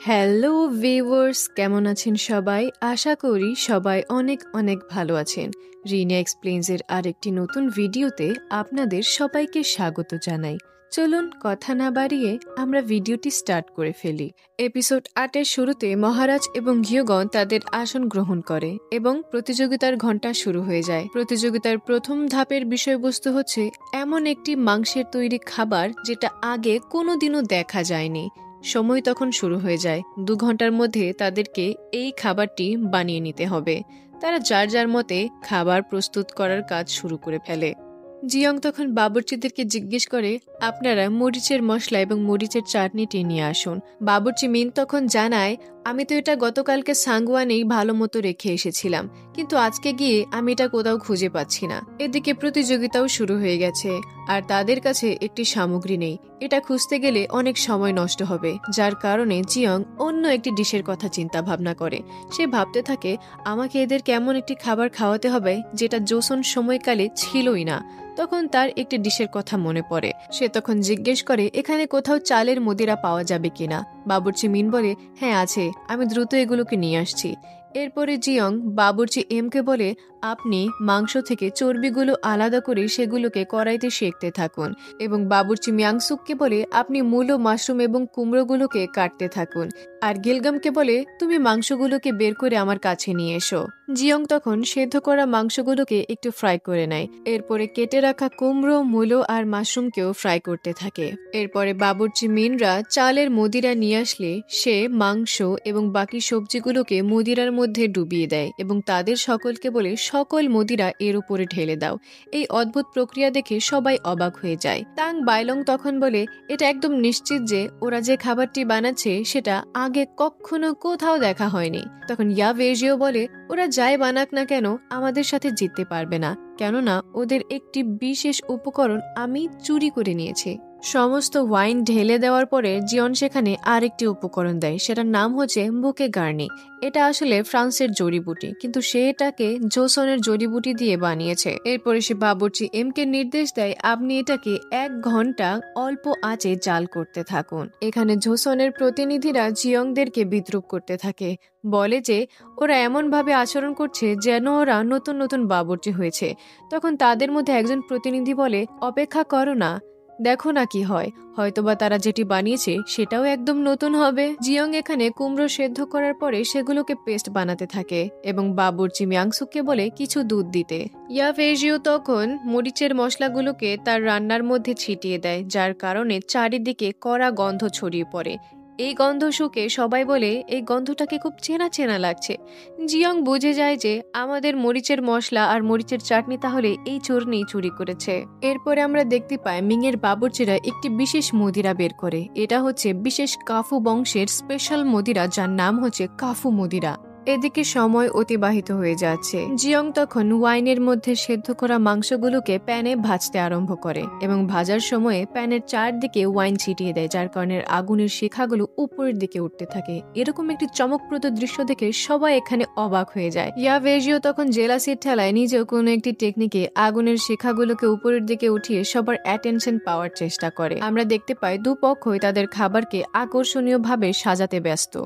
Hello viewers, কেমন আছেন সবাই? আশা করি সবাই অনেক অনেক ভালো আছেন। রিনা এক্সপ্লেইনস এর আরেকটি নতুন ভিডিওতে আপনাদের সবাইকে স্বাগত জানাই। চলুন কথা না বাড়িয়ে আমরা ভিডিওটি স্টার্ট করে ফেলি। এপিসোড ৮-এর শুরুতে মহারাজ এবং ঘিওগন তাদের আসন গ্রহণ করে এবং প্রতিযোগিতার ঘণ্টা শুরু হয়ে যায়। প্রতিযোগিতার প্রথম ধাপের বিষয়বস্তু হচ্ছে এমন একটি মাংসের তৈরি খাবার যেটা আগে কোনোদিনও দেখা যায়নি। সময় তখন শুরু হয়ে যায়। ২ ঘন্টার মধ্যে তাদেরকে এই খাবারটি বানিয়ে নিতে হবে। তারা যার যার মতে খাবার প্রস্তুত করার কাজ শুরু করে ফেলে। জিয়ং তখন বাবুর্চিদেরকে জিজ্ঞেস করে, আপনারা মরিচের মশলা এবং মরিচের চাটনিটি নিয়ে আসুন। বাবুর্চি মিন তখন জানায়, আমি তো এটা গতকালকে সাংওয়ানেই ভালো মতো রেখে এসেছিলাম, কিন্তু আজকে গিয়ে আমি এটা কোথাও খুঁজে পাচ্ছি না। এদিকে প্রতিযোগিতাও শুরু হয়ে গেছে আর তাদের কাছে একটি সামগ্রী নেই। এটা খুঁজতে গেলে অনেক সময় নষ্ট হবে, যার কারণে জিয়ং অন্য একটি ডিশের কথা চিন্তা ভাবনা করে। সে ভাবতে থাকে, আমাকে এদের কেমন একটি খাবার খাওয়াতে হবে যেটা জোসন সময়কালে ছিলই না। তখন তার একটি ডিশের কথা মনে পড়ে। সে তখন জিজ্ঞেস করে, এখানে কোথাও চালের মদিরা পাওয়া যাবে কিনা। বাবুর্চি মিন বলে, হ্যাঁ আছে, আমি দ্রুত এগুলোকে নিয়ে আসছি। এরপরে জিয়ং বাবুর্চি এমকে বলে, আপনি মাংস থেকে চর্বিগুলো আলাদা করে সেগুলোকে কড়াইতে সেঁকতে থাকুন, এবং বাবুর্চি মিয়াংসুককে বলে, আপনি মূলো, মাশরুম এবং কুমড়োগুলোকে কাটতে থাকুন। আর গিলগামকে বলে, তুমি মাংসগুলোকে বের করে আমার কাছে নিয়ে এসো। জিয়ং তখন সেদ্ধ করা মাংসগুলোকে একটু ফ্রাই করে নেয়। এরপরে কেটে রাখা কুমড়ো, মূলো আর মাশরুমকেও ফ্রাই করতে থাকে। এরপরে বাবুর্চি মিনরা চালের মদিরা নিয়ে আসলে সে মাংস এবং বাকি সবজিগুলোকে মদিরার মধ্যে ডুবিয়ে দেয় এবং তাদের সকলকে বলে, সকল মদিরা এর উপরে ঢেলে দাও। এই অদ্ভুত প্রক্রিয়া দেখে সবাই অবাক হয়ে যায়। তাং বাইলং তখন বলে, এটা একদম নিশ্চিত যে ওরা যে খাবারটি বানাচ্ছে সেটা আগে কখনো কোথাও দেখা হয়নি। তখন ইয়া ভেজিও বলে, ওরা যাই বানাক না কেন আমাদের সাথে জিততে পারবে না, কেননা ওদের একটি বিশেষ উপকরণ আমি চুরি করে নিয়েছি। সমস্ত ওয়াইন ঢেলে দেওয়ার পরে জিয়ন সেখানে আরেকটি উপকরণ দেয়, সেটার নাম হচ্ছে বুকে গার্নি। এটা আসলে ফ্রান্সের জড়িবুটি, কিন্তু সে এটাকে জোসনের জড়িবুটি দিয়ে বানিয়েছে। এরপরে সে বাবুর্চি এমকে নির্দেশ দেয়, আপনি এটাকে 1 ঘন্টা অল্প আঁচে জাল করতে থাকুন। এখানে জোসনের প্রতিনিধিরা জিয়ংদেরকে বিদ্রুপ করতে থাকে, বলে যে ওরা এমনভাবে আচরণ করছে যেন ওরা নতুন নতুন বাবুর্চি হয়েছে। তখন তাদের মধ্যে একজন প্রতিনিধি বলে, অপেক্ষা করো না, দেখো না কি হয়, হয়তোবা তারা যেটি বানিয়েছে সেটাও একদম নতুন হবে। জিয়ং এখানে কুমড়ো সেদ্ধ করার পরে সেগুলোকে পেস্ট বানাতে থাকে এবং বাবুর্চি মিয়াংসুককে বলে কিছু দুধ দিতে। ইয়া ফেজিও তখন মরিচের মশলাগুলোকে তার রান্নার মধ্যে ছিটিয়ে দেয়, যার কারণে চারিদিকে কড়া গন্ধ ছড়িয়ে পড়ে। এই গন্ধ শুকে সবাই বলে, এই গন্ধটাকে খুব চেনা চেনা লাগছে। জিয়ং বুঝে যায় যে আমাদের মরিচের মশলা আর মরিচের চাটনি তাহলে এই চোরনি চুরি করেছে। এরপরে আমরা দেখতে পাই মিংয়ের বাবুর্চিরা একটি বিশেষ মদিরা বের করে। এটা হচ্ছে বিশেষ কাফু বংশের স্পেশাল মদিরা, যার নাম হচ্ছে কাফু মদিরা। এদিকে সময় অতিবাহিত হয়ে যাচ্ছে। জিয়ং তখন ওয়াইনের মধ্যে সেদ্ধ করা মাংসগুলোকে প্যানে ভাজতে আরম্ভ করে এবং ভাজার সময়ে প্যানের চারদিকে ওয়াইন ছিটিয়ে দেয়, যার কারণে আগুনের শিখাগুলো উপরের দিকে উঠতে থাকে। এরকম একটি চমকপ্রদ দৃশ্য দেখে সবাই এখানে অবাক হয়ে যায়। ইয়া ভেজিও তখন জেলাসির ঠেলায় নিজেও কোনো একটি টেকনিকে আগুনের শিখাগুলোকে উপরের দিকে উঠিয়ে সবার অ্যাটেনশন পাওয়ার চেষ্টা করে। আমরা দেখতে পাই দুপক্ষই তাদের খাবারকে আকর্ষণীয়ভাবে সাজাতে ব্যস্ত।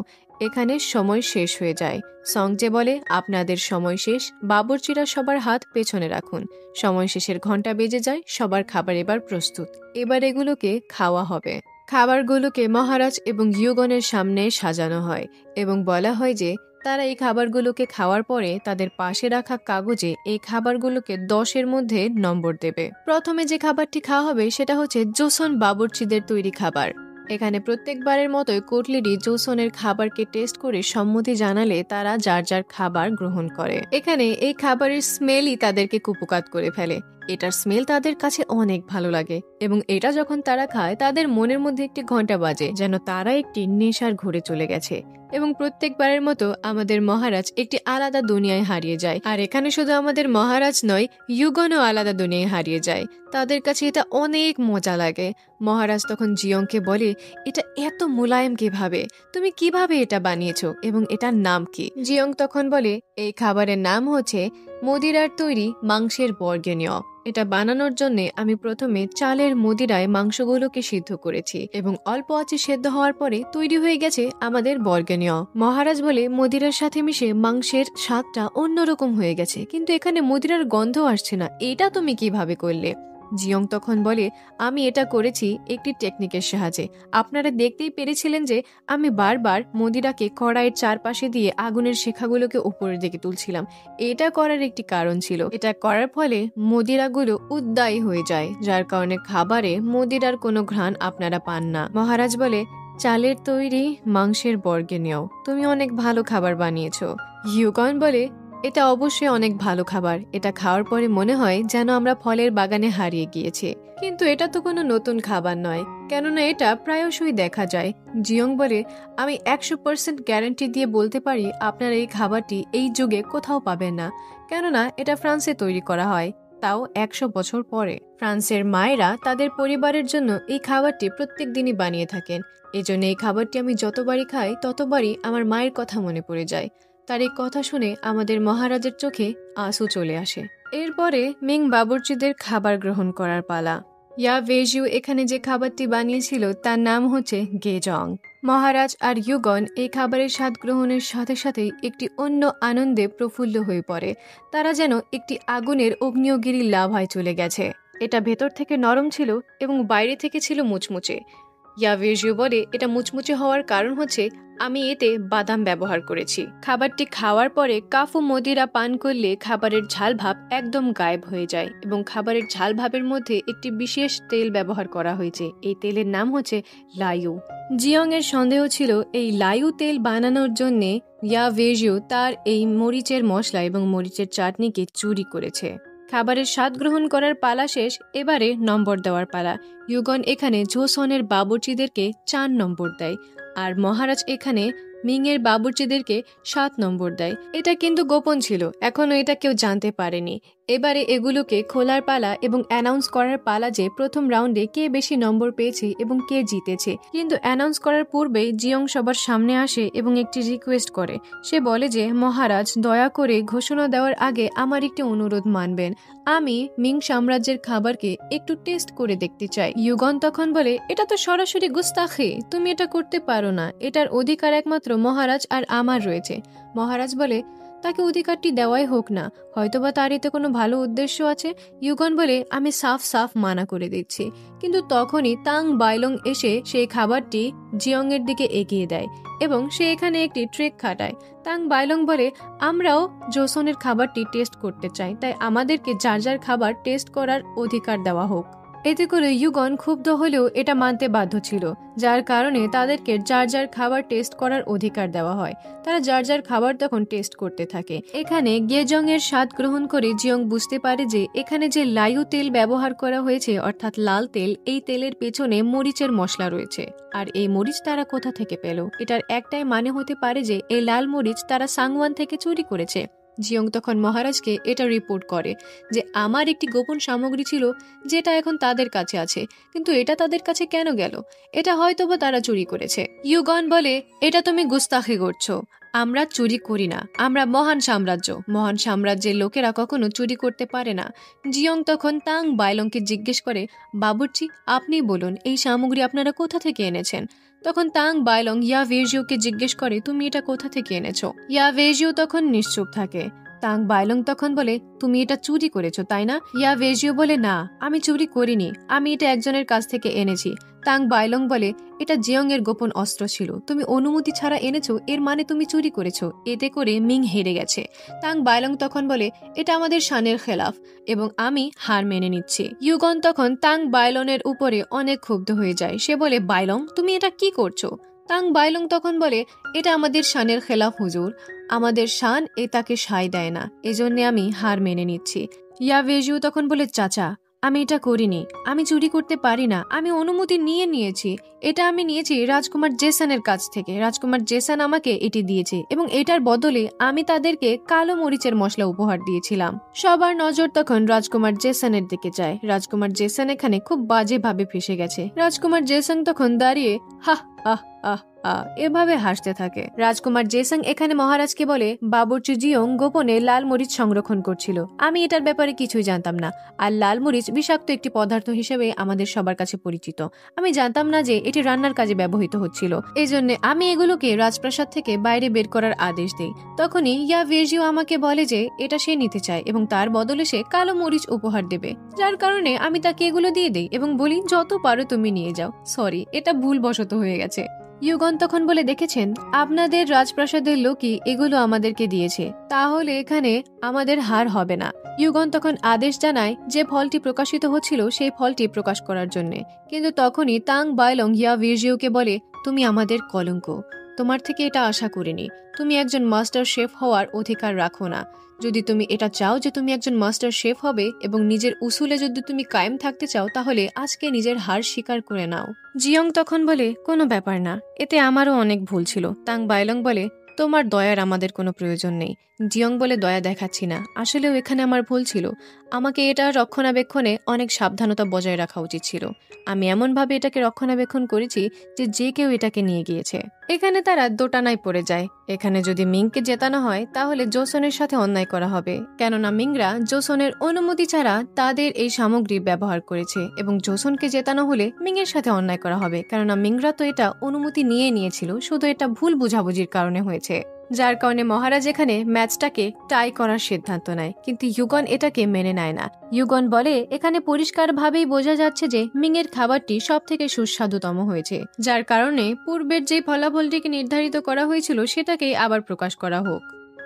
এখানে সময় শেষ হয়ে যায়। সংজে বলে, আপনাদের সময় শেষ, বাবুর্চিরা সবার হাত পেছনে রাখুন। সময় শেষের ঘন্টা বেজে যায়, সবার খাবার এবার প্রস্তুত, এবার এগুলোকে খাওয়া হবে। খাবারগুলোকে মহারাজ এবং ঘিওগনের সামনে সাজানো হয় এবং বলা হয় যে তারা এই খাবারগুলোকে খাওয়ার পরে তাদের পাশে রাখা কাগজে এই খাবারগুলোকে 10-এর মধ্যে নম্বর দেবে। প্রথমে যে খাবারটি খাওয়া হবে সেটা হচ্ছে জোসন বাবুর্চিদের তৈরি খাবার। এখানে প্রত্যেকবারের মতোই কোটলিডি জোসনের খাবারকে টেস্ট করে সম্মতি জানালে তারা যার যার খাবার গ্রহণ করে। এখানে এই খাবারের স্মেলই তাদেরকে কুপকাত করে ফেলে। এটার স্মেল তাদের কাছে অনেক ভালো লাগে এবং এটা যখন তারা খায় তাদের মনের মধ্যে একটি ঘন্টা বাজে, যেন তারা একটি নেশার ঘুরে চলে গেছে। এবং প্রত্যেকবারের মতো আমাদের মহারাজ একটি আলাদা দুনিয়ায় হারিয়ে যায়। আর এখানে শুধু আমাদের মহারাজ নয়, ইউগনও আলাদা দুনিয়ায় হারিয়ে যায়। তাদের কাছে এটা অনেক মজা লাগে। মহারাজ তখন জিয়ংকে বলে, এটা এত মোলায়েম কিভাবে, তুমি কিভাবে এটা বানিয়েছো এবং এটার নাম কি? জিয়ং তখন বলে, এই খাবারের নাম হচ্ছে মদিরার তৈরি মাংসের বর্গনীয়। এটা বানানোর জন্য আমি প্রথমে চালের মদিরায় মাংসগুলোকে সিদ্ধ করেছি এবং অল্প আঁচে সেদ্ধ হওয়ার পরে তৈরি হয়ে গেছে আমাদের বর্গনীয়। মহারাজ বলে মদিরার সাথে মিশে মাংসের স্বাদটা অন্যরকম হয়ে গেছে, কিন্তু এখানে মদিরার গন্ধ আসছে না, এটা তুমি কিভাবে করলে? জিয়ং তখন বলে, আমি এটা করেছি একটি টেকনিকের সাহায্যে। আপনারা দেখতেই পেরেছিলেন যে আমি বারবার মদিরাকে কড়াইয়ের চারপাশে দিয়ে আগুনের শিখাগুলোকে উপরের দিকে তুলছিলাম। এটা করার একটি কারণ ছিল, এটা করার ফলে মদিরাগুলো উদ্দায়ী হয়ে যায়, যার কারণে খাবারে মদিরার কোনো ঘ্রাণ আপনারা পান না। মহারাজ বলে, চালের তৈরি মাংসের বর্গনীয়, তুমি অনেক ভালো খাবার বানিয়েছো। ইউগন বলে, এটা অবশ্যই অনেক ভালো খাবার, এটা খাওয়ার পরে মনে হয় যেন আমরা ফলের বাগানে হারিয়ে গিয়েছি। কিন্তু এটা তো কোনো নতুন খাবার নয়, কেননা এটা প্রায়শই দেখা যায়। জিয়ং বলে, আমি 100% গ্যারান্টি দিয়ে বলতে পারি আপনারা এই খাবারটি এই যুগে কোথাও পাবেন না, কেননা এটা ফ্রান্সে তৈরি করা হয়, তাও 100 বছর পরে। ফ্রান্সের মায়েরা তাদের পরিবারের জন্য এই খাবারটি প্রত্যেক দিনই বানিয়ে থাকেন। এজন্য এই খাবারটি আমি যতবারই খাই ততবারই আমার মায়ের কথা মনে পড়ে যায়। তার এই কথা শুনে আমাদের মহারাজের চোখে আঁসু চলে আসে। এরপরে মিং বাবুর্চিদের খাবার গ্রহণ করার পালা। ইয়া ভেজিউ এখানে যে খাবারটি বানিয়েছিল তার নাম হচ্ছে গেজং। মহারাজ আর ইউগন এই খাবারের স্বাদ গ্রহণের সাথে সাথেই একটি অন্য আনন্দে প্রফুল্ল হয়ে পড়ে। তারা যেন একটি আগুনের অগ্নিয়গিরি লাভায় চলে গেছে। এটা ভেতর থেকে নরম ছিল এবং বাইরে থেকে ছিল মুচমুচে। ইয়া ভেজিউ বলে, এটা মুচমুচে হওয়ার কারণ হচ্ছে আমি এতে বাদাম ব্যবহার করেছি। খাবারটি খাওয়ার পরে কাফু মদিরা পান করলে খাবারের ঝাল ভাব একদম গায়েব হয়ে যায় এবং খাবারের ঝাল ভাবের মধ্যে একটি বিশেষ তেল ব্যবহার করা হয়েছে। এই তেলের নাম হচ্ছে লাইউ। জিয়ং এর সন্দেহ ছিল এই লাইউ তেল বানানোর জন্যে ইয়া ভেজিউ তার এই মরিচের মশলা এবং মরিচের চাটনিকে চুরি করেছে। খাবারের স্বাদ গ্রহণ করার পালা শেষ, এবারে নম্বর দেওয়ার পালা। ইউগন এখানে জোসনের বাবুর্চিদেরকে 4 নম্বর দেয় আর মহারাজ এখানে মিংয়ের বাবুর্চিদেরকে 7 নম্বর দেয়। এটা কিন্তু গোপন ছিল, এখনো এটা কেউ জানতে পারেনি। এবারে এগুলোকে খোলার পালা এবং অ্যানাউন্স করার পালা যে প্রথম রাউন্ডে কে বেশি নম্বর পেয়েছে এবং কে জিতেছে। কিন্তু অ্যানাউন্স করার পূর্বেই জিয়ং সবার সামনে আসে এবং একটি রিকোয়েস্ট করে। সে বলে যে, মহারাজ দয়া করে ঘোষণা দেওয়ার আগে আমার একটি অনুরোধ মানবেন, আমি মিং সাম্রাজ্যের খাবারকে একটু টেস্ট করে দেখতে চাই। ইউগন তখন বলে, এটা তো সরাসরি গুস্তাখি, তুমি এটা করতে পারো না, এটার অধিকার একমাত্র মহারাজ আর আমার রয়েছে। মহারাজ বলে, তাকে অধিকারটি দেওয়াই হোক না, হয়তোবা তার এতে কোনো ভালো উদ্দেশ্য আছে। ইউগন বলে, আমি সাফ সাফ মানা করে দিচ্ছি। কিন্তু তখনই তাং বাইলং এসে সেই খাবারটি জিয়ং এর দিকে এগিয়ে দেয় এবং সে এখানে একটি ট্রিক খাটায়। তাং বাইলং বলে, আমরাও জোসনের খাবারটি টেস্ট করতে চাই, তাই আমাদেরকে যার যার খাবার টেস্ট করার অধিকার দেওয়া হোক। এতে করে ইউগন ক্ষুব্ধ হলেও এটা মানতে বাধ্য ছিল, যার কারণে তাদেরকে যার যার খাবার টেস্ট করার অধিকার দেওয়া হয়। তারা যার যার খাবার তখন টেস্ট করতে থাকে। এখানে গেজং এর স্বাদ গ্রহণ করে জিয়ং বুঝতে পারে যে এখানে যে লাইউ তেল ব্যবহার করা হয়েছে অর্থাৎ লাল তেল, এই তেলের পেছনে মরিচের মশলা রয়েছে। আর এই মরিচ তারা কোথা থেকে পেল? এটার একটাই মানে হতে পারে যে এই লাল মরিচ তারা সাংওয়ান থেকে চুরি করেছে। জিয়ং তখন মহারাজকে এটা রিপোর্ট করে যে আমার একটি গোপন সামগ্রী ছিল যেটা এখন তাদের কাছে আছে, কিন্তু এটা তাদের কাছে কেন গেল? এটা হয়তোবা তারা চুরি করেছে। ইউগন বলে, এটা তুমি গুস্তাখি করছো, আমরা চুরি করি না, আমরা মহান সাম্রাজ্য, মহান সাম্রাজ্যের লোকেরা কখনো চুরি করতে পারে না। জিয়ং তখন তাং বাইলংকে জিজ্ঞেস করে, বাবুর্চি আপনি বলুন এই সামগ্রী আপনারা কোথা থেকে এনেছেন? তখন তাং বাইলং ইয়া ভেজিউকে জিজ্ঞেস করে, তুমি এটা কোথা থেকে এনেছো? ইয়া ভেজিউ তখন নিশ্চুপ থাকে। তাং বাইলং তখন বলে, তুমি এটা চুরি করেছো তাই না? ইয়া ভেজিউ বলে, না আমি চুরি করিনি, আমি এটা একজনের কাছ থেকে এনেছি। তাং বাইলং বলে, এটা জিয়ং এর গোপন অস্ত্র ছিল, তুমি অনুমতি ছাড়া এনেছো, এর মানে তুমি চুরি করেছো। এতে করে মিং হেরে গেছে। তাং বাইলং তখন বলে, এটা আমাদের শানের খেলাফ এবং আমি হার মেনে নিচ্ছি। ইউগন তখন তাং বাইলনের উপরে অনেক ক্ষুব্ধ হয়ে যায়। সে বলে, বাইলং তুমি এটা কি করছো? তাং বাইলং তখন বলে, এটা আমাদের শানের খেলাফ হুজুর, আমাদের শান তাকে সায় দেয় না, এজন্য আমি হার মেনে নিচ্ছি। ইয়া ভেজিউ তখন বলে, চাচা আমি এটা করিনি, আমি চুরি করতে পারি না, আমি অনুমতি নিয়েছি, এটা আমি নিয়েছি রাজকুমার জেসানের কাছ থেকে, রাজকুমার জেসান আমাকে এটি দিয়েছে এবং এটার বদলে আমি তাদেরকে কালো মরিচের মশলা উপহার দিয়েছিলাম। সবার নজর তখন রাজকুমার জেসানের দিকে যায়। রাজকুমার জেসান এখানে খুব বাজেভাবে ফেসে গেছে। রাজকুমার জেসান তখন দাঁড়িয়ে হা আহ আহ এভাবে হাসতে থাকে। রাজকুমার জেসাং এখানে মহারাজকে বলে, বাবুর্চি জিয়ং গোপনে লাল মরিচ সংরক্ষণ করছিল। আমি এটার ব্যাপারে কিছুই জানতাম না। আর লাল মরিচ বিষাক্ত একটি পদার্থ হিসেবে আমাদের সবার কাছে পরিচিত। আমি জানতাম না যে এটি রান্নার কাজে ব্যবহৃত হচ্ছিল। এই জন্য আমি এগুলোকে রাজপ্রাসাদ থেকে বাইরে বের করার আদেশ দিই। তখনই ইয়া ভেজিও আমাকে বলে যে এটা সে নিতে চায় এবং তার বদলে সে কালো মরিচ উপহার দেবে, যার কারণে আমি তাকে এগুলো দিয়ে দিই এবং বলি যত পারো তুমি নিয়ে যাও। সরি, এটা ভুলবশত হয়ে গেছে। ইউগন তখন বলে, দেখেছেন, আপনাদের রাজপ্রাসাদের লোকই এগুলো আমাদেরকে দিয়েছে, তাহলে এখানে আমাদের হার হবে না। ইউগন তখন আদেশ জানায় যে ফলটি প্রকাশিত হচ্ছিল সেই ফলটি প্রকাশ করার জন্য। কিন্তু তখনই তাং বাইলং ইয়া ভিজিওকে বলে, তুমি আমাদের কলঙ্ক, তোমার থেকে এটা আশা করিনি। তুমি একজন মাস্টার শেফ হওয়ার অধিকার রাখো না। যদি তুমি এটা চাও যে তুমি একজন মাস্টার শেফ হবে এবং নিজের উসুলে যদি তুমি কায়েম থাকতে চাও, তাহলে আজকে নিজের হার স্বীকার করে নাও। জিয়ং তখন বলে, কোনো ব্যাপার না, এতে আমারও অনেক ভুল ছিল। তাং বাইলং বলে, তোমার দয়ার আমাদের কোনো প্রয়োজন নেই। জিয়ং বলে, দয়া দেখাচ্ছি না, আসলেও এখানে আমার ভুল ছিল। আমাকে এটা রক্ষণাবেক্ষণে অনেক সাবধানতা বজায় রাখা উচিত ছিল। আমি এমনভাবে এটাকে রক্ষণাবেক্ষণ করেছি যে যে কেউ এটাকে নিয়ে গিয়েছে। এখানে তারা দোটানায় পড়ে যায়। এখানে যদি মিংকে জেতানো হয় তাহলে জোসনের সাথে অন্যায় করা হবে, কেননা মিংরা জোসনের অনুমতি ছাড়া তাদের এই সামগ্রী ব্যবহার করেছে, এবং জোসনকে জেতানো হলে মিংয়ের সাথে অন্যায় করা হবে, কেননা মিংরা তো এটা অনুমতি নিয়েছিল, শুধু এটা ভুল বুঝাবুঝির কারণে হয়েছে। যার কারণে মহারাজ এখানে ম্যাচটাকে টাই করার সিদ্ধান্ত নেয়, কিন্তু ইউগন এটাকে মেনে নেয় না। ইউগন বলে, এখানে পরিষ্কারভাবেই বোঝা যাচ্ছে যে মিংয়ের খাবারটি সব থেকে সুস্বাদুতম হয়েছে, যার কারণে পূর্বের যে ফলাফলটিকে নির্ধারিত করা হয়েছিল সেটাকেই আবার প্রকাশ করা হোক।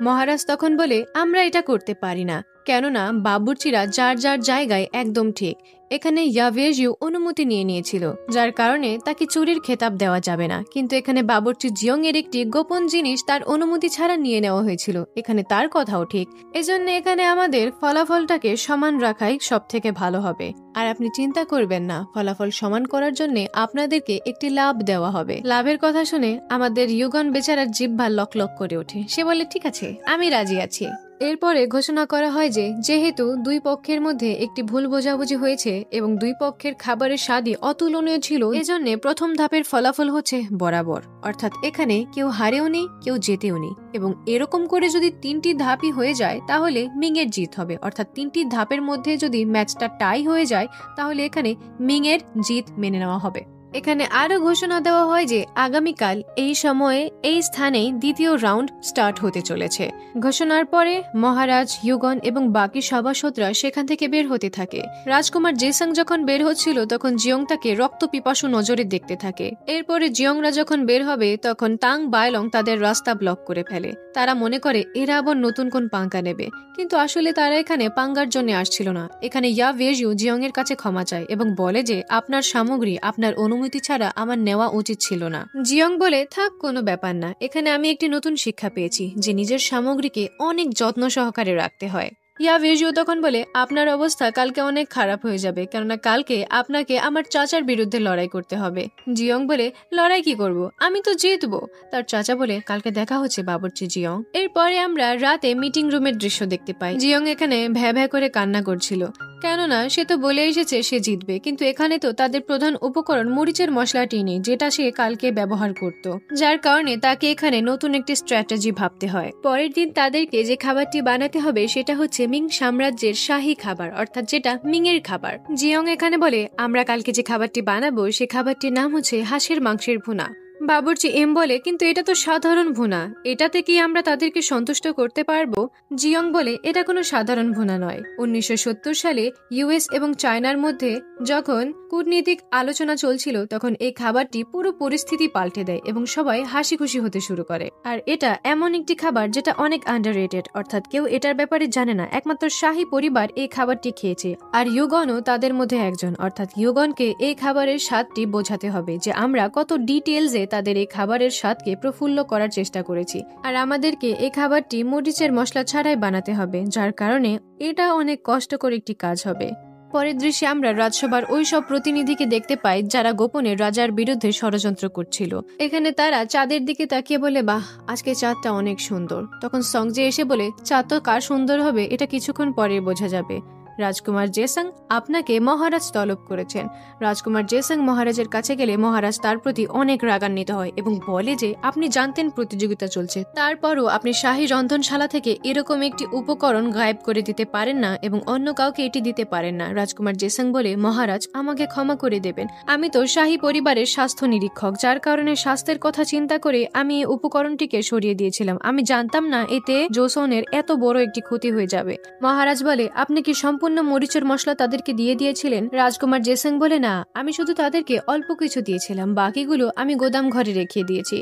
মহারাজ তখন বলে, আমরা এটা করতে পারি না, কেননা বাবুর্চিরা যার যার জায়গায় একদম ঠিক। এখানে ইয়াভেজিও অনুমতি নিয়েছিল, যার কারণে তাকে চুরির খেতাব দেওয়া যাবে না, কিন্তু এখানে বাবুর্চি জিয়ং এর একটি গোপন জিনিস তার অনুমতি ছাড়া নিয়ে নেওয়া হয়েছিল, এখানে তার কথাও ঠিক। এজন্য এখানে আমাদের ফলাফলটাকে সমান রাখাই সব থেকে ভালো হবে। আর আপনি চিন্তা করবেন না, ফলাফল সমান করার জন্য আপনাদেরকে একটি লাভ দেওয়া হবে। লাভের কথা শুনে আমাদের ইউগন বেচারার জিহ্বা লক লক করে ওঠে। সে বলে, ঠিক আছে, আমি রাজি আছি। এরপরে ঘোষণা করা হয় যে যেহেতু দুই পক্ষের মধ্যে একটি ভুল বোঝাবুঝি হয়েছে এবং দুই পক্ষের খাবারের স্বাদই অতুলনীয় ছিল, এজন্য প্রথম ধাপের ফলাফল হচ্ছে বরাবর, অর্থাৎ এখানে কেউ হারেও নেই, কেউ জেতেও নেই। এবং এরকম করে যদি 3টি ধাপই হয়ে যায় তাহলে মিংয়ের জিত হবে, অর্থাৎ 3টি ধাপের মধ্যে যদি ম্যাচটা টাই হয়ে যায় তাহলে এখানে মিংয়ের জিত মেনে নেওয়া হবে। এখানে আরো ঘোষণা দেওয়া হয় যে আগামীকাল এই সময়ে এই স্থানেই দ্বিতীয় রাউন্ড স্টার্ট হতে চলেছে। ঘোষণার পরে মহারাজ, ইউগন এবং বাকি সভাসদরা সেখান থেকে বের হতে থাকে। রাজকুমার জেসাং যখন বের হচ্ছিল তখন জিয়ং তাকে রক্ত পিপাসু নজরে দেখতে থাকে। এরপরে জিয়ংরা যখন বের হবে তখন তাং বাইলং তাদের রাস্তা ব্লক করে ফেলে। তারা মনে করে এরা আবার নতুন কোন পাঙ্গা নেবে, কিন্তু আসলে তারা এখানে পাঙ্গার জন্য আসছিল না। এখানে ইয়া ভেজিও জিয়ং এর কাছে ক্ষমা চায় এবং বলে যে আপনার সামগ্রী আপনার অনুমতি ছাড়া আমার নেওয়া উচিত ছিল না। জিয়ং বলে, থাক, কোনো ব্যাপার না, এখানে আমি একটি নতুন শিক্ষা পেয়েছি যে নিজের সামগ্রীকে অনেক যত্ন সহকারে রাখতে হয়। ইয়া ভেজিও তখন বলে, আপনার অবস্থা কালকে অনেক খারাপ হয়ে যাবে, কেননা কালকে আপনাকে আমার চাচার বিরুদ্ধে লড়াই করতে হবে। জিয়ং বলে, লড়াই কি করব, আমি তো জিতবো। তার চাচা বলে, কালকে দেখা হচ্ছে বাবুর্চি জিয়ং। এরপরে আমরা রাতে মিটিং রুমের দৃশ্য দেখতে পাই। জিয়ং এখানে ভ্যা ভ্যা করে কান্না করছিল, কেননা সে তো বলে এসেছে সে জিতবে, কিন্তু এখানে তো তাদের প্রধান উপকরণ মরিচের মশলাটি নেই, যেটা সে কালকে ব্যবহার করত, যার কারণে তাকে এখানে নতুন একটি স্ট্র্যাটেজি ভাবতে হয়। পরের দিন তাদেরকে যে খাবারটি বানাতে হবে সেটা হচ্ছে মিং সাম্রাজ্যের শাহী খাবার, অর্থাৎ যেটা মিংয়ের খাবার। জিয়ং এখানে বলে, আমরা কালকে যে খাবারটি বানাবো সে খাবারটির নাম হচ্ছে হাঁসের মাংসের ভুনা। বাবুর্চি এম বলে, কিন্তু এটা তো সাধারণ ভুনা, এটাতে কি আমরা তাদেরকে সন্তুষ্ট করতে পারবো? জিয়ং বলে, এটা কোনো সাধারণ ভুনা নয়। 1970 সালে ইউএস এবং চায়নার মধ্যে যখন কূটনীতিক আলোচনা চলছিল তখন এই খাবারটি পুরো পরিস্থিতি পাল্টে দেয় এবং সবাই হাসি খুশি হতে শুরু করে। আর এটা এমন একটি খাবার যেটা অনেক আন্ডাররেটেড, অর্থাৎ কেউ এটার ব্যাপারে জানে না, একমাত্র শাহী পরিবার এই খাবারটি খেয়েছে। আর ইউগনও তাদের মধ্যে একজন, অর্থাৎ ইউগনকে এই খাবারের স্বাদটি বোঝাতে হবে যে আমরা কত ডিটেলসে তাদের এই খাবারের স্বাদকে প্রফুল্ল করার চেষ্টা করেছি, আর আমাদেরকে এই খাবারটি মরিচের মশলা ছাড়াই বানাতে হবে, যার কারণে এটা অনেক কষ্টকর একটি কাজ হবে। পরের দৃশ্যে আমরা রাজসভার ওই সব প্রতিনিধিকে দেখতে পাই যারা গোপনে রাজার বিরুদ্ধে ষড়যন্ত্র করছিল। এখানে তারা চাঁদের দিকে তাকিয়ে বলে, বাহ, আজকে চাঁদটা অনেক সুন্দর। তখন সংজে এসে বলে, চাঁদ তো কার সুন্দর হবে এটা কিছুক্ষণ পরে বোঝা যাবে। রাজকুমার জেসং আপনাকে মহারাজ তলব করেছেন। রাজকুমার জেসং মহারাজের কাছে গেলে মহারাজ তার প্রতি অনেক রাগান্বিত হয় এবং বলে যে আপনি জানতেন প্রতিযোগিতা চলছে, তারপরও আপনি শাহী রন্ধনশালা থেকে এরকম একটি উপকরণ গায়েব করে দিতে পারেন না এবং অন্য কাউকে এটি দিতে পারেন না। রাজকুমার জেসং বলে, মহারাজ আমাকে ক্ষমা করে দেবেন, আমি তো শাহী পরিবারের স্বাস্থ্য নিরীক্ষক, যার কারণে স্বাস্থ্যের কথা চিন্তা করে আমি এই উপকরণটিকে সরিয়ে দিয়েছিলাম। আমি জানতাম না এতে জোসনের এত বড় একটি ক্ষতি হয়ে যাবে। মহারাজ বলে, আপনি কি সম্পূর্ণ মরিচের মশলা তাদেরকে দিয়ে দিয়েছিলেন? রাজকুমার জেসং বলে, না, আমি শুধু তাদেরকে অল্প কিছু দিয়েছিলাম, বাকিগুলো আমি গোদাম ঘরে রেখে দিয়েছি।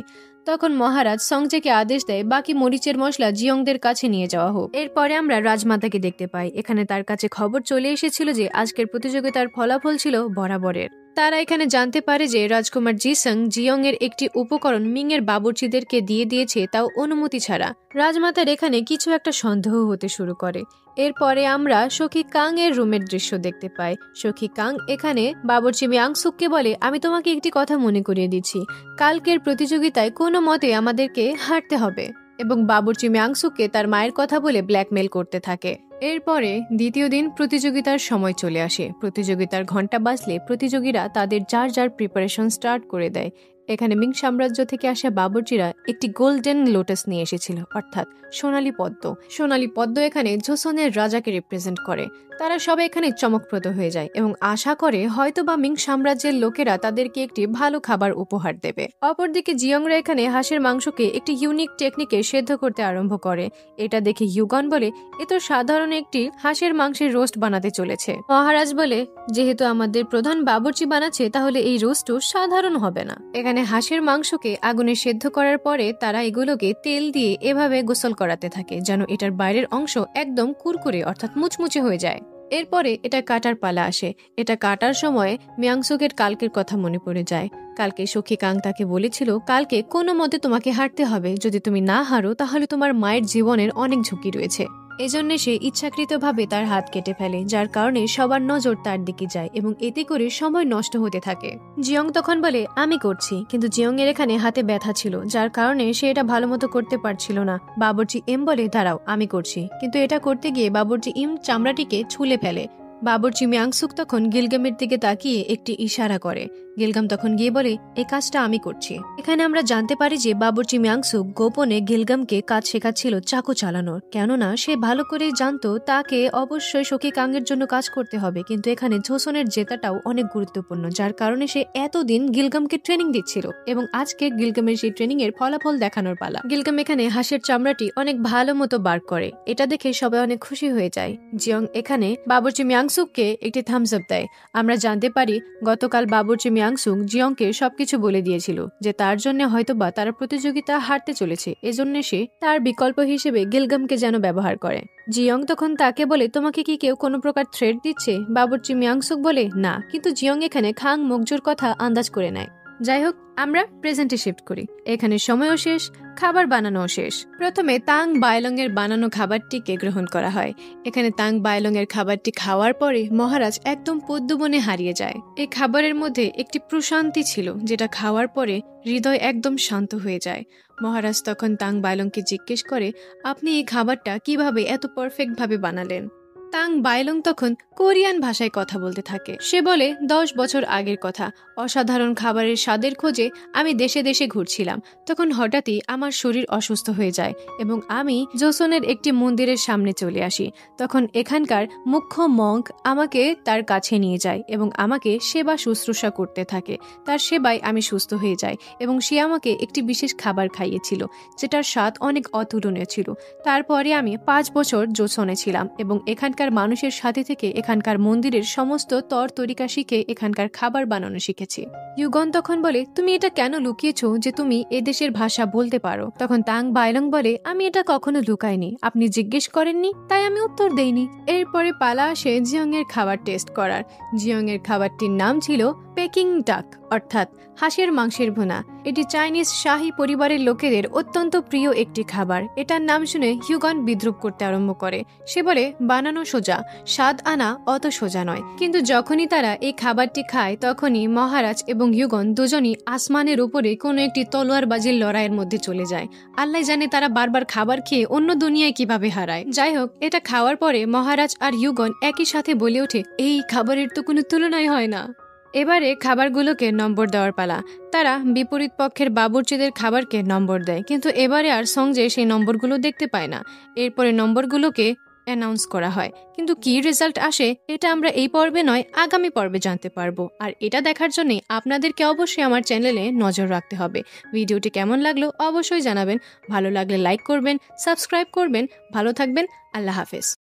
তখন মহারাজ সংজেকে আদেশ দেয় বাকি মরিচের মশলা জিয়ংদের কাছে নিয়ে যাওয়া হোক। এরপরে আমরা রাজমাতাকে দেখতে পাই। এখানে তার কাছে খবর চলে এসেছিল যে আজকের প্রতিযোগিতার ফলাফল ছিল বরাবরের। তারা এখানে জানতে পারে যে রাজকুমার জিসং জিয়ং এর একটি উপকরণ মিং এর বাবুর্চিদেরকে দিয়ে দিয়েছে, তাও অনুমতি ছাড়া। রাজমাতার এখানে কিছু একটা সন্দেহ হতে শুরু করে। এরপরে আমরা সখী কাং এর রুমের দৃশ্য দেখতে পাই। সখী কাং এখানে বাবুর্চি মিয়াংসুককে বলে, আমি তোমাকে একটি কথা মনে করিয়ে দিচ্ছি, কালকের প্রতিযোগিতায় কোনো মতে আমাদেরকে হারতে হবে, এবং বাবুর্চি মিয়াংসুককে তার মায়ের কথা বলে ব্ল্যাকমেল করতে থাকে। এরপরে দ্বিতীয় দিন প্রতিযোগিতার সময় চলে আসে। প্রতিযোগিতার ঘন্টা বাজলে প্রতিযোগীরা তাদের যার যার প্রিপারেশন স্টার্ট করে দেয়। এখানে মিং সাম্রাজ্য থেকে আসা বাবুর্চিরা একটি গোল্ডেন লোটাস নিয়ে এসেছিল, অর্থাৎ সোনালী পদ্ম। সোনালী পদ্ম এখানে জোসনের রাজাকে রিপ্রেজেন্ট করে। তারা সবাই এখানে চমকপ্রদ হয়ে যায় এবং আশা করে হয়তো বা মিং সাম্রাজ্যের লোকেরা তাদেরকে একটি ভালো খাবার উপহার দেবে। অপরদিকে জিয়ংরা এখানে হাঁসের মাংসকে একটি ইউনিক টেকনিকে সেদ্ধ করতে আরম্ভ করে। এটা দেখে ইউগন বলে, এ তো সাধারণ একটি হাঁসের মাংসের রোস্ট বানাতে চলেছে। মহারাজ বলে, যেহেতু আমাদের প্রধান বাবুর্চি বানাচ্ছে তাহলে এই রোস্টও সাধারণ হবে না। এখানে হাঁসের মাংসকে আগুনে সেদ্ধ করার পরে তারা এগুলোকে তেল দিয়ে এভাবে গোসল করাতে থাকে যেন এটার বাইরের অংশ একদম কুরকুরে অর্থাৎ মুচমুচে হয়ে যায়। এরপরে এটা কাটার পালা আসে। এটা কাটার সময় মিয়াংসুকের কালকের কথা মনে পড়ে যায়। কালকে সখী কাং তাকে বলেছিল, কালকে কোনো মতে তোমাকে হারতে হবে, যদি তুমি না হারো তাহলে তোমার মায়ের জীবনের অনেক ঝুঁকি রয়েছে। এজন্য সে ইচ্ছাকৃতভাবে তার হাত কেটে ফেলে, যার কারণে সবার নজর তার দিকে যায় এবং এতে করে সময় নষ্ট হতে থাকে। জিয়ং তখন বলে, আমি করছি, কিন্তু জিয়ং এর এখানে হাতে ব্যথা ছিল, যার কারণে সে এটা ভালো মতো করতে পারছিল না। বাবুর্চি এম বলে, দাঁড়াও, আমি করছি, কিন্তু এটা করতে গিয়ে বাবুর্চি ইম চামড়াটিকে ছুলে ফেলে। বাবুর্চি মিয়াংসুক তখন গিলগামের দিকে তাকিয়ে একটি ইশারা করে। গিলগাম তখন গিয়ে বলে, এই কাজটা আমি করছি। এখানে আমরা জানতে পারি যে বাবুর্চি মিয়াংসুক গোপনে গিলগামকে কাজ শেখাচ্ছিল চাকু চালানোর, কেননা সে ভালো করে জানতো তাকে অবশ্যই সখী কাংয়ের জন্য কাজ করতে হবে, কিন্তু এখানে জোসনের জেতাটাও অনেক গুরুত্বপূর্ণ, যার কারণে সে এতদিন গিলগামকে ট্রেনিং দিচ্ছিল এবং আজকে গিলগামের সেই ট্রেনিং এর ফলাফল দেখানোর পালা। গিলগাম এখানে হাঁসের চামড়াটি অনেক ভালো মতো বার করে, এটা দেখে সবাই অনেক খুশি হয়ে যায়। জিয়ং এখানে বাবুর্চি মিয়াংসুককে একটি থামস আপ দেয়। আমরা জানতে পারি গতকাল বাবুর্চি মিয়াংসুক জিয়ংকে সবকিছু বলে দিয়েছিল যে তার জন্য হয়তোবা তারা প্রতিযোগিতা হারতে চলেছে, এজন্য সে তার বিকল্প হিসেবে গিলগামকে যেন ব্যবহার করে। জিয়ং তখন তাকে বলে, তোমাকে কি কেউ কোনো প্রকার থ্রেট দিচ্ছে? বাবুর্চি মিয়াংসুক বলে, না, কিন্তু জিয়ং এখানে খাং মকজুর কথা আন্দাজ করে নেয়। যাই হোক, আমরা প্রেজেন্টে শিফট করি। এখানে সময়ও শেষ, খাবার বানানো শেষ। প্রথমে তাং বায়লং এর বানানো খাবারটিকে গ্রহণ করা হয়। এখানে তাং বায়লং এর খাবারটি খাওয়ার পরে মহারাজ একদম পদ্মবনে হারিয়ে যায়। এই খাবারের মধ্যে একটি প্রশান্তি ছিল, যেটা খাওয়ার পরে হৃদয় একদম শান্ত হয়ে যায়। মহারাজ তখন তাং বায়লংকে জিজ্ঞেস করে, আপনি এই খাবারটা কিভাবে এত পারফেক্ট ভাবে বানালেন? তাং বায়লং তখন কোরিয়ান ভাষায় কথা বলতে থাকে। সে বলে, 10 বছর আগের কথা, অসাধারণ খাবারের স্বাদের খোঁজে আমি দেশে দেশে ঘুরছিলাম। তখন হঠাৎই আমার শরীর অসুস্থ হয়ে যায় এবং আমি জোসনের একটি মন্দিরের সামনে চলে আসি। তখন এখানকার মুখ্য মঙ্ক আমাকে তার কাছে নিয়ে যায় এবং আমাকে সেবা শুশ্রূষা করতে থাকে। তার সেবায় আমি সুস্থ হয়ে যাই এবং সে আমাকে একটি বিশেষ খাবার খাইয়েছিল, যেটার স্বাদ অনেক অতুলনীয় ছিল। তারপরে আমি 5 বছর জোসনে ছিলাম এবং এখানকার মানুষের সাথে থেকে এখানকার মন্দিরের সমস্ত তরিকা শিখে এখানকার খাবার বানানো শিখেছি। ইউগন তখন বলে, তুমি এটা কেন লুকিয়েছো যে তুমি এদেশের ভাষা বলতে পারো? তখন তাং বায়লং বলে, আমি এটা কখনো লুকাইনি, আপনি জিজ্ঞেস করেননি তাই আমি উত্তর দেইনি। এরপরে পালা আসে জিয়ং এর খাবার টেস্ট করার। জিয়ং এর খাবারটির নাম ছিল পেকিং ডাক অর্থাৎ হাঁসের মাংসের ভুনা। এটি চাইনিজ শাহী পরিবারের লোকেদের অত্যন্ত প্রিয় একটি খাবার। এটার নাম শুনে হিউগন বিদ্রুপ করতে আরম্ভ করে। সে বলে, বানানো সোজা, স্বাদ আনা অত সোজা নয়। কিন্তু যখনই তারা এই খাবারটি খায় তখনই মহারাজ এবং হিউগন দুজনই আসমানের উপরে কোনো একটি তলোয়ারবাজির লড়াইয়ের মধ্যে চলে যায়। আল্লাহ জানে তারা বারবার খাবার খেয়ে অন্য দুনিয়ায় কিভাবে হারায়। যাই হোক, এটা খাওয়ার পরে মহারাজ আর হিউগন একই সাথে বলে ওঠে, এই খাবারের তো কোনো তুলনাই হয় না। এবারে খাবারগুলোকে নম্বর দেওয়ার পালা। তারা বিপরীত পক্ষের বাবুর্চিদের খাবারকে নম্বর দেয়, কিন্তু এবারে আর সঙ্গে সেই নম্বরগুলো দেখতে পায় না। এরপরে নম্বরগুলোকে অ্যানাউন্স করা হয়, কিন্তু কি রেজাল্ট আসে এটা আমরা এই পর্বে নয় আগামী পর্বে জানতে পারবো। আর এটা দেখার জন্যই আপনাদেরকে অবশ্যই আমার চ্যানেলে নজর রাখতে হবে। ভিডিওটি কেমন লাগলো অবশ্যই জানাবেন। ভালো লাগলে লাইক করবেন, সাবস্ক্রাইব করবেন। ভালো থাকবেন। আল্লাহ হাফেজ।